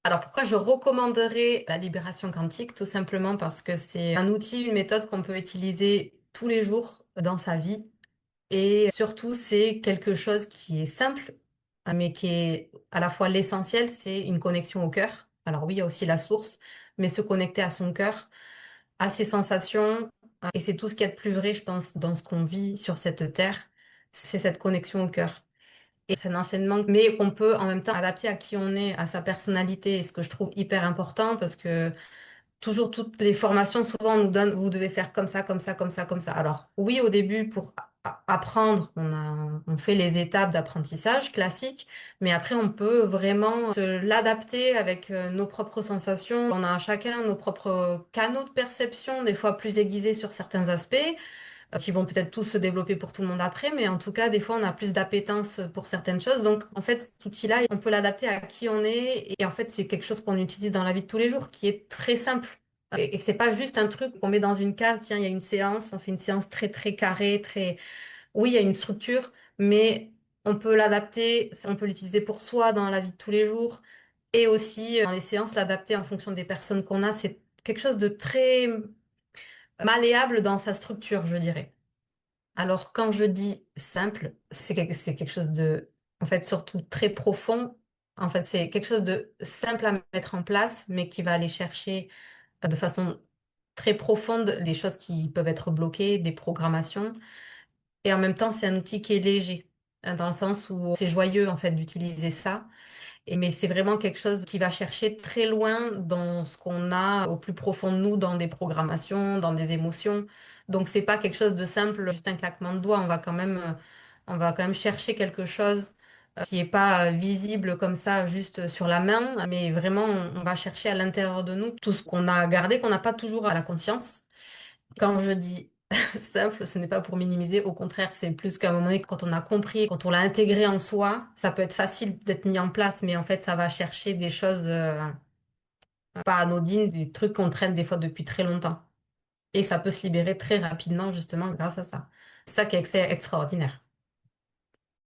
Alors pourquoi je recommanderais la libération quantique? Tout simplement parce que c'est un outil, une méthode qu'on peut utiliser tous les jours dans sa vie. Et surtout, c'est quelque chose qui est simple, mais qui est à la fois l'essentiel, c'est une connexion au cœur. Alors oui, il y a aussi la source, mais se connecter à son cœur, à ses sensations, et c'est tout ce qu'il y a de plus vrai, je pense, dans ce qu'on vit sur cette terre, c'est cette connexion au cœur. Et c'est un enseignement, mais qu'on peut en même temps adapter à qui on est, à sa personnalité, et ce que je trouve hyper important, parce que toujours toutes les formations, souvent, on nous donne, vous devez faire comme ça, comme ça, comme ça, comme ça. Alors, oui, au début, pour apprendre, on fait les étapes d'apprentissage classiques, mais après, on peut vraiment l'adapter avec nos propres sensations. On a chacun nos propres canaux de perception, des fois plus aiguisés sur certains aspects qui vont peut-être tous se développer pour tout le monde après, mais en tout cas, des fois, on a plus d'appétence pour certaines choses. Donc, en fait, cet outil-là, on peut l'adapter à qui on est. Et en fait, c'est quelque chose qu'on utilise dans la vie de tous les jours, qui est très simple. Et c'est pas juste un truc qu'on met dans une case, tiens, il y a une séance, on fait une séance très, très carrée, très... Oui, il y a une structure, mais on peut l'adapter, on peut l'utiliser pour soi dans la vie de tous les jours. Et aussi, dans les séances, l'adapter en fonction des personnes qu'on a. C'est quelque chose de très malléable dans sa structure, je dirais. Alors, quand je dis simple, c'est quelque chose de, en fait, surtout très profond. En fait, c'est quelque chose de simple à mettre en place, mais qui va aller chercher de façon très profonde les choses qui peuvent être bloquées, des programmations. Et en même temps, c'est un outil qui est léger, dans le sens où c'est joyeux, en fait, d'utiliser ça. Mais c'est vraiment quelque chose qui va chercher très loin dans ce qu'on a au plus profond de nous, dans des programmations, dans des émotions. Donc c'est pas quelque chose de simple, juste un claquement de doigts. On va quand même chercher quelque chose qui est pas visible comme ça, juste sur la main, mais vraiment on va chercher à l'intérieur de nous tout ce qu'on a gardé, qu'on n'a pas toujours à la conscience. Quand je dis simple, ce n'est pas pour minimiser, au contraire, c'est plus qu'à un moment donné, quand on a compris, quand on l'a intégré en soi, ça peut être facile d'être mis en place, mais en fait, ça va chercher des choses pas anodines, des trucs qu'on traîne des fois depuis très longtemps. Et ça peut se libérer très rapidement, justement, grâce à ça. C'est ça qui est extraordinaire.